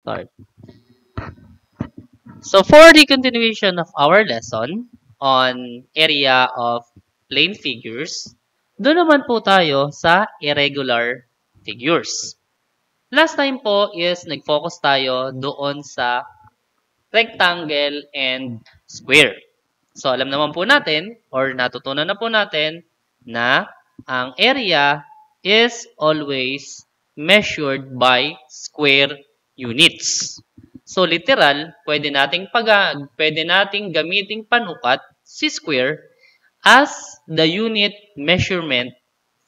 start. So for the continuation of our lesson on area of plane figures, doon naman po tayo sa irregular figures. Last time po is nag-focus tayo doon sa rectangle and square. So alam naman po natin or natutunan na po natin na ang area is always measured by square units. So literal, pwede nating gamiting panukat si square as the unit measurement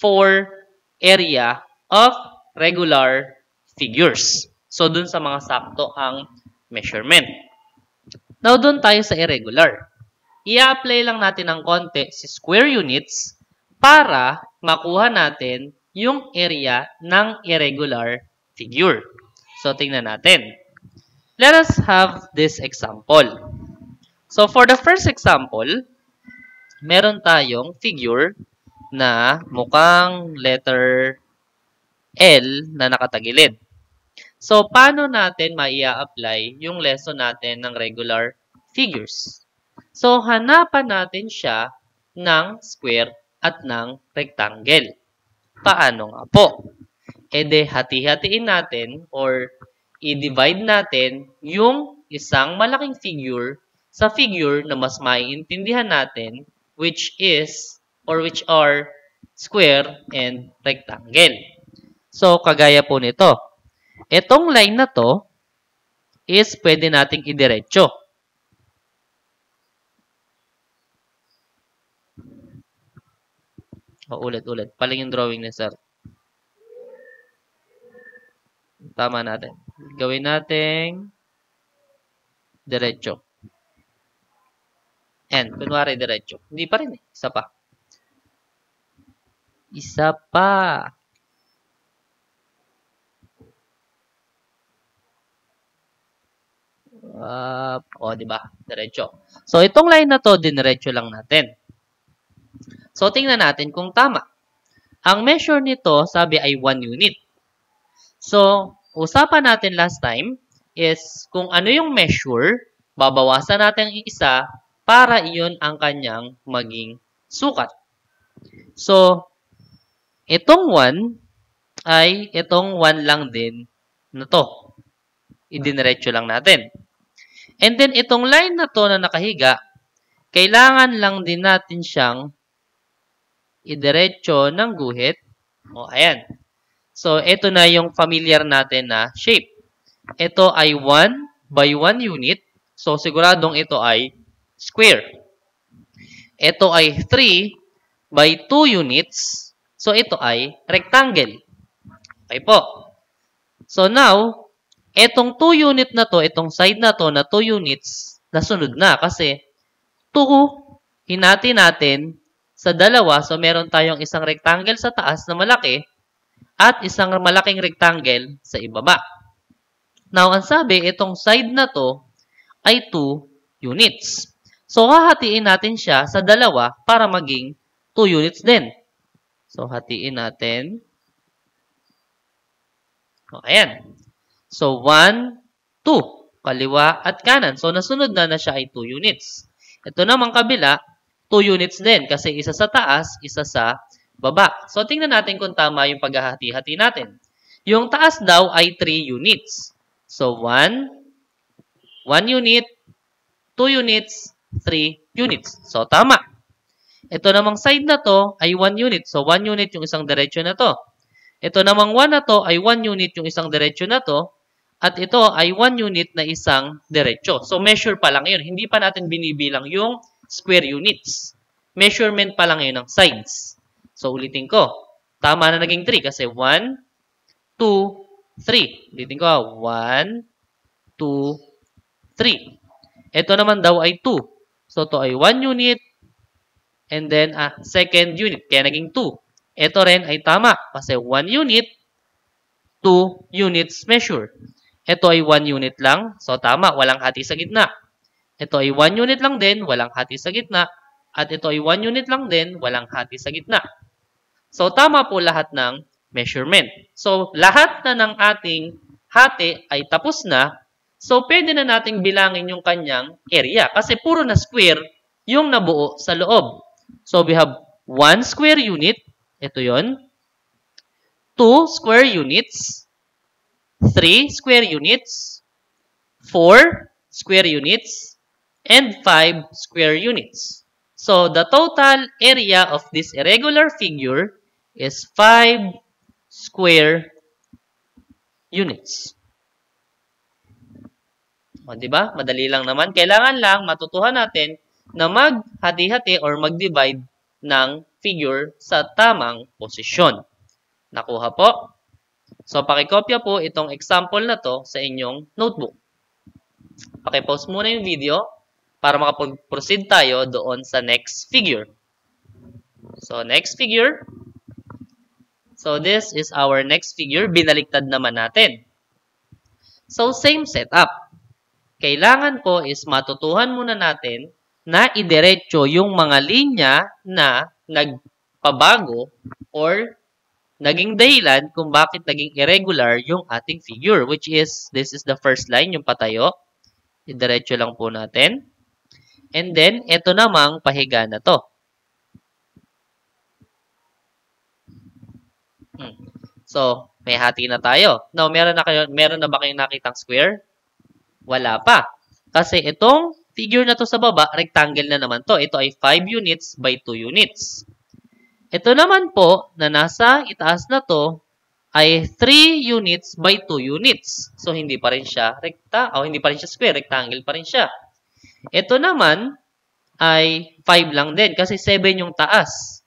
for area of regular figures. So dun sa mga sakto ang measurement. Now dun tayo sa irregular. I-apply lang natin ng konti si square units para makuha natin yung area ng irregular figure. So tingnan natin. Let us have this example. So for the first example, meron tayong figure na mukhang letter L na nakatagilid. So paano natin maia-apply yung lesson natin ng regular figures? So hanapan natin siya ng square at ng rectangle. Paano nga po? E de hati-hatiin natin or i-divide natin yung isang malaking figure sa figure na mas maiintindihan natin which are square and rectangle. So, kagaya po nito. Itong line na to is pwede nating idiretso. Ulit-ulit. Paling yung drawing ni sir. Tama natin. Gawin nating diretso. And, kunwari diretso. Hindi pa rin eh. Isa pa. Isa pa. Diba? Diretso. So, itong line na to, diniretso lang natin. So, tingnan natin kung tama. Ang measure nito, sabi ay 1 unit. So, usapan natin last time is kung ano yung measure, babawasan natin ang isa para iyon ang kanyang maging sukat. So, itong 1 ay itong 1 lang din na to. Idiniretso lang natin. And then, itong line na to na nakahiga, kailangan lang din natin siyang idiretso ng guhit. Ayan. So, ito na yung familiar natin na shape. Ito ay 1 by 1 unit. So, siguradong ito ay square. Ito ay 3 by 2 units. So, ito ay rectangle. Okay po. So, now, etong 2 unit na to, itong side na to na 2 units, nasunod na kasi 2 hinati natin sa dalawa. So, meron tayong isang rectangle sa taas na malaki at isang malaking rectangle sa ibaba. Now, ang sabi, itong side na to ay 2 units. So, hahatiin natin siya sa dalawa para maging 2 units din. So, hatiin natin. Ayan. So, 1, 2. Kaliwa at kanan. So, nasunod na siya ay 2 units. Ito namang kabila, 2 units din kasi isa sa taas, isa sa baba. So, tingnan natin kung tama yung paghahati-hati natin. Yung taas daw ay 3 units. So, 1 unit, 2 units, 3 units. So, tama. Ito namang side na to ay 1 unit. So, 1 unit yung isang diretsyo na to. Ito namang 1 na to ay 1 unit yung isang diretsyo na to. At ito ay 1 unit na isang diretsyo. So, measure pa lang yun. Hindi pa natin binibilang yung square units. Measurement pa lang yun ng sides. So, ulitin ko. Tama na naging 3 kasi 1, 2, 3. Ulitin ko. 1, 2, 3. Ito naman daw ay 2. So, ito ay 1 unit and then second unit. Kaya naging 2. Ito rin ay tama kasi 1 unit, 2 units measure. Ito ay 1 unit lang. So, tama. Walang hati sa gitna. Ito ay 1 unit lang din. Walang hati sa gitna. At ito ay 1 unit lang din. Walang hati sa gitna. So, tama po lahat ng measurement. So, lahat na ng ating hati ay tapos na, so pwede na nating bilangin yung kanyang area kasi puro na square yung nabuo sa loob. So we have 1 square unit, ito yon, 2 square units, 3 square units, 4 square units, and 5 square units. So the total area of this irregular figure is 5 square units. O, di ba? Madali lang naman. Kailangan lang matutuhan natin na maghati-hati or mag-divide ng figure sa tamang posisyon. Nakuha po? So, pakikopya po itong example na to sa inyong notebook. Pakipause muna yung video para makapag-proceed tayo doon sa next figure. So, next figure. So, this is our next figure. Binaliktad naman natin. So, same setup. Kailangan po is matutuhan muna natin na idiretso yung mga linya na nagpabago or naging dahilan kung bakit naging irregular yung ating figure, which is, this is the first line, yung patayo. Idiretso lang po natin. And then, ito namang pahiga na to. So, may hati na tayo. Now, meron na ba kayong nakitang square? Wala pa. Kasi itong figure na to sa baba, rectangle na naman to. Ito ay 5 units by 2 units. Ito naman po, na nasa itaas na to, ay 3 units by 2 units. So, hindi pa rin siya hindi pa rin siya square, rectangle pa rin siya. Ito naman ay 5 lang din kasi 7 yung taas.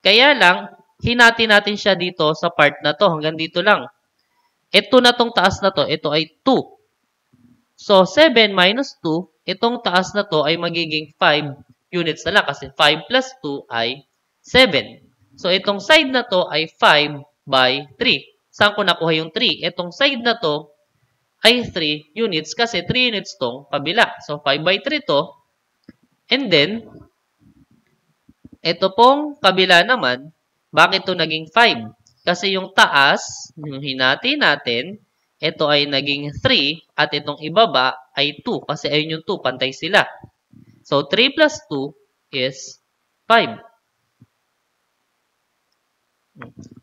Kaya lang, hinati natin siya dito sa part na to, hanggang dito lang. Ito na tong taas na to, ito ay 2. So, 7 minus 2, itong taas na to ay magiging 5 units na lang kasi 5 plus 2 ay 7. So, itong side na to ay 5 by 3. Saan ko nakuha yung 3? Itong side na to ay 3 units kasi 3 units tong kabila. So, 5 by 3 to. And then, ito pong kabila naman, bakit to naging 5? Kasi yung taas, yung hinati natin, ito ay naging 3 at itong ibaba ay 2 kasi ayun yung 2, pantay sila. So, 3 plus 2 is 5.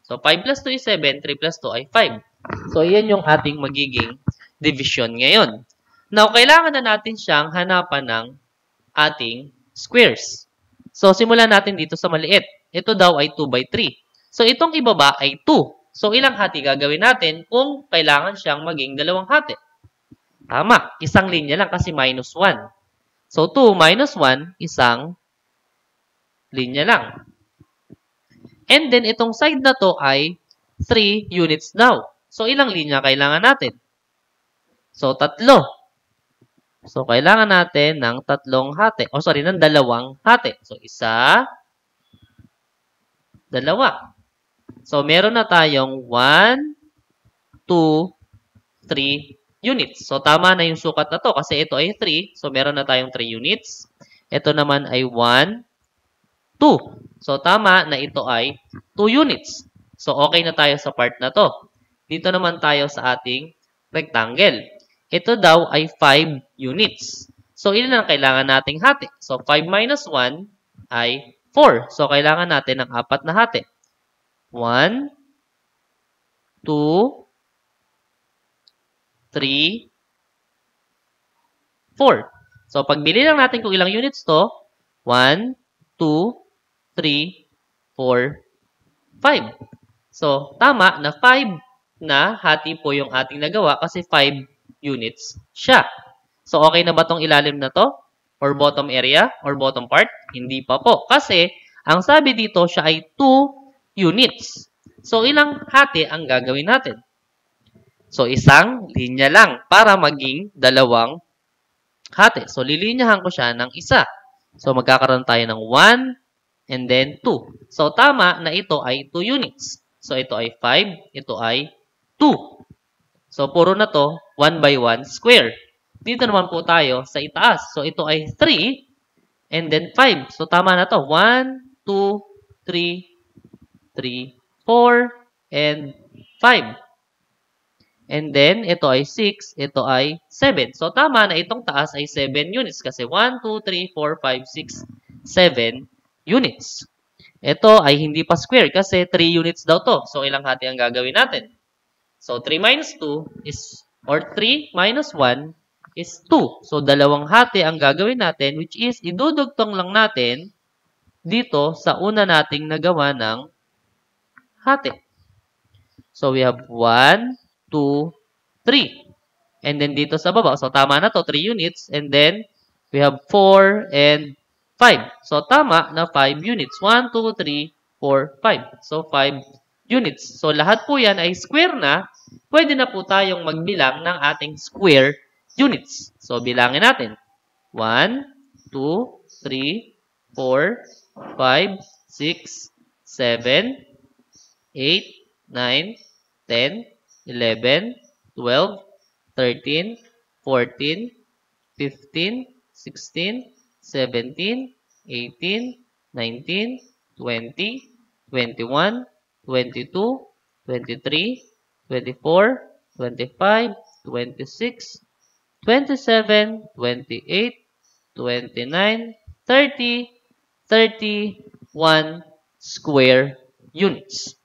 So, 5 plus 2 is 7, 3 plus 2 ay 5. So, yan yung ating magiging division ngayon. Now, kailangan na natin siyang hanapan ng ating squares. So, simulan natin dito sa maliit. Ito daw ay 2 by 3. So, itong ibaba ay 2. So, ilang hati gagawin natin kung kailangan siyang maging dalawang hati? Tama, isang linya lang kasi minus 1. So, 2 minus 1, isang linya lang. And then, itong side na to ay 3 units now. So, ilang linya kailangan natin? So, 3. So, kailangan natin ng 3 hati. Ng 2 hati. So, 1, 2. So, meron na tayong 1, 2, 3 units. So, tama na yung sukat na to kasi ito ay 3. So, meron na tayong 3 units. Ito naman ay 1, 2. So, tama na ito ay 2 units. So, okay na tayo sa part na to. Dito naman tayo sa ating rectangle. Ito daw ay 5 units. So, ilan ang kailangan nating hati? So, 5 minus 1 ay 4. So, kailangan natin ng 4 na hati. 1, 2, 3, 4. So, pagbili lang natin kung ilang units to, 1, 2, 3, 4, 5. So, tama na 5 na hati po yung ating nagawa kasi 5 units siya. So, okay na ba tong ilalim na to? Or bottom area? Or bottom part? Hindi pa po. Kasi, ang sabi dito, siya ay 2 units. So, ilang hati ang gagawin natin? So, isang linya lang para maging dalawang hati. So, lilinyahan ko siya ng isa. So, magkakaroon tayo ng 1 and then 2. So, tama na ito ay 2 units. So, ito ay 5. Ito ay 2. So, puro na to 1 by 1 square. Dito naman po tayo sa itaas. So, ito ay 3 and then 5. So, tama na to. 1, 2, 3, 4, and 5. And then, ito ay 6, ito ay 7. So, tama na itong taas ay 7 units kasi 1, 2, 3, 4, 5, 6, 7 units. Ito ay hindi pa square kasi 3 units daw to. So, ilang hati ang gagawin natin? So, 3 minus 2 is, or 3 minus 1 is 2. So, dalawang hati ang gagawin natin which is idudugtong lang natin dito sa una nating nagawa ng hati. So, we have 1, 2, 3. And then dito sa baba, so tama na to, 3 units. And then, we have 4 and 5. So, tama na 5 units. 1, 2, 3, 4, 5. So, 5 units. So, lahat po yan ay square na. Pwede na po tayong magbilang ng ating square units. So, bilangin natin. 1, 2, 3, 4, 5, 6, 7, 8, 9, 10, 11, 12, 13, 14, 15, 16, 17, 18, 19, 20, 21, 22, 23, 24, 25, 26, 27, 28, 29, 30, 31 square units.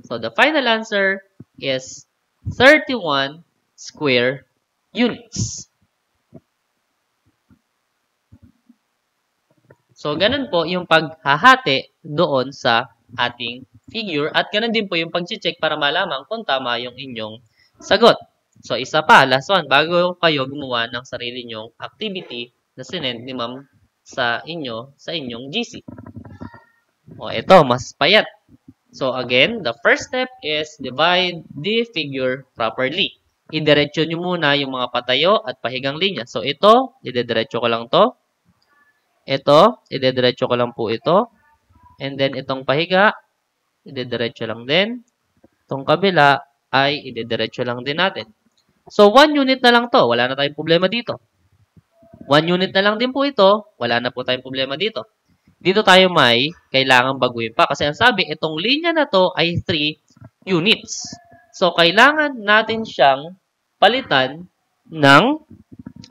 So, the final answer is 31 square units. So, ganun po yung paghahati doon sa ating figure at ganun din po yung pag-check para malaman kung tama yung inyong sagot. So, isa pa, last one, bago kayo gumawa ng sarili nyong activity na sinend ni ma'am sa inyong GC. O, ito, mas payat. So, again, the first step is divide the figure properly. Idiretso nyo muna yung mga patayo at pahigang linya. So, ito, idediretso ko lang to. Ito, idediretso ko lang po ito. And then, itong pahiga, idediretso lang din. Itong kabila ay idediretso lang din natin. So, 1 unit na lang to. Wala na tayong problema dito. 1 unit na lang din po ito. Wala na po tayong problema dito. Dito tayo may kailangang baguhin pa. Kasi ang sabi, itong linya na to ay 3 units. So, kailangan natin siyang palitan ng,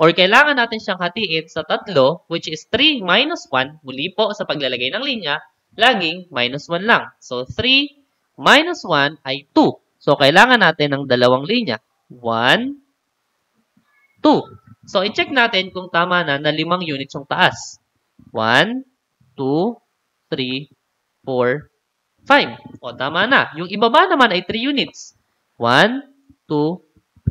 or kailangan natin siyang hatiin sa 3, which is 3 minus 1. Muli po sa paglalagay ng linya, laging minus 1 lang. So, 3 minus 1 ay 2. So, kailangan natin ng dalawang linya. 1, 2. So, i-check natin kung tama na 5 units yung taas. 1, 2, 3, 4, 5. O, tama na. Yung ibaba naman ay 3 units. 1, 2,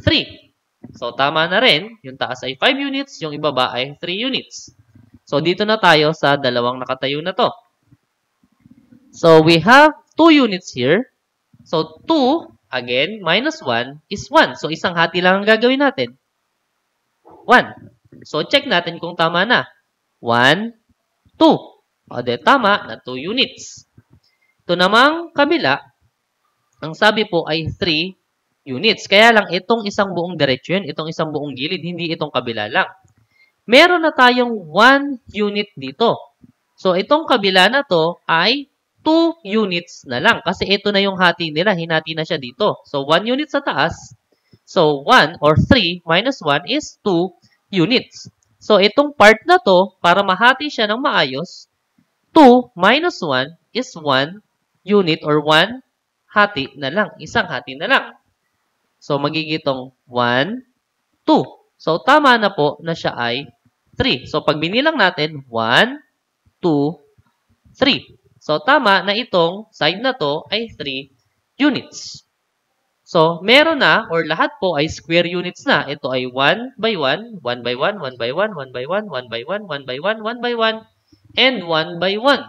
3. So, tama na rin. Yung taas ay 5 units, yung ibaba ay 3 units. So, dito na tayo sa dalawang nakatayo na to. So, we have 2 units here. So, 2, again, minus 1 is 1. So, isang hati lang ang gagawin natin. 1. So, check natin kung tama na. 1, 2. O, de, tama na 2 units. Ito namang kabila, ang sabi po ay 3 units. Kaya lang, itong isang buong diretsyo yun, itong isang buong gilid, hindi itong kabila lang. Meron na tayong 1 unit dito. So, itong kabila na to ay 2 units na lang. Kasi ito na yung hati nila, hinati na siya dito. So, 1 unit sa taas. So, 1 or 3 minus 1 is 2 units. So, itong part na to, para mahati siya ng maayos, 2 minus 1 is 1 unit or 1 hati na lang. Isang hati na lang. So, magigitong 1, 2. So, tama na po na siya ay 3. So, pag binilang natin, 1, 2, 3. So, tama na itong side na to ay 3 units. So, meron na or lahat po ay square units na. Ito ay 1 by 1, 1 by 1, 1 by 1, 1 by 1, 1 by 1, 1 by 1, 1 by 1, and 1 by 1.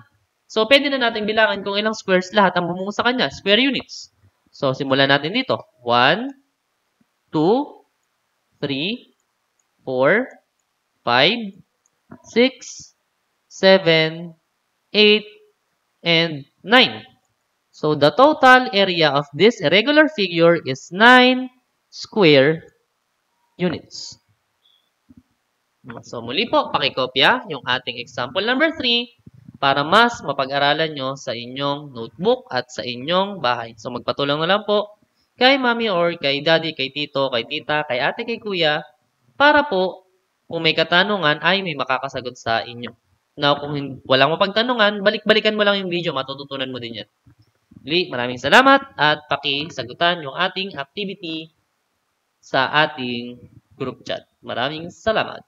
So, pwede na natin bilangan kung ilang squares lahat ang bumuo sa kanya. Square units. So, simulan natin dito. 1, 2, 3, 4, 5, 6, 7, 8, and 9. So, the total area of this irregular figure is 9 square units. So, muli po, pakikopya yung ating example number 3 para mas mapag-aralan nyo sa inyong notebook at sa inyong bahay. So magpatulong na lang po kay mami or kay daddy, kay tito, kay tita, kay ate, kay kuya, para po kung may katanungan ay may makakasagot sa inyo. Now, kung walang mapagtanungan, balik-balikan mo lang yung video, matututunan mo din yan. Muli, maraming salamat at pakisagutan yung ating activity sa ating group chat. Maraming salamat.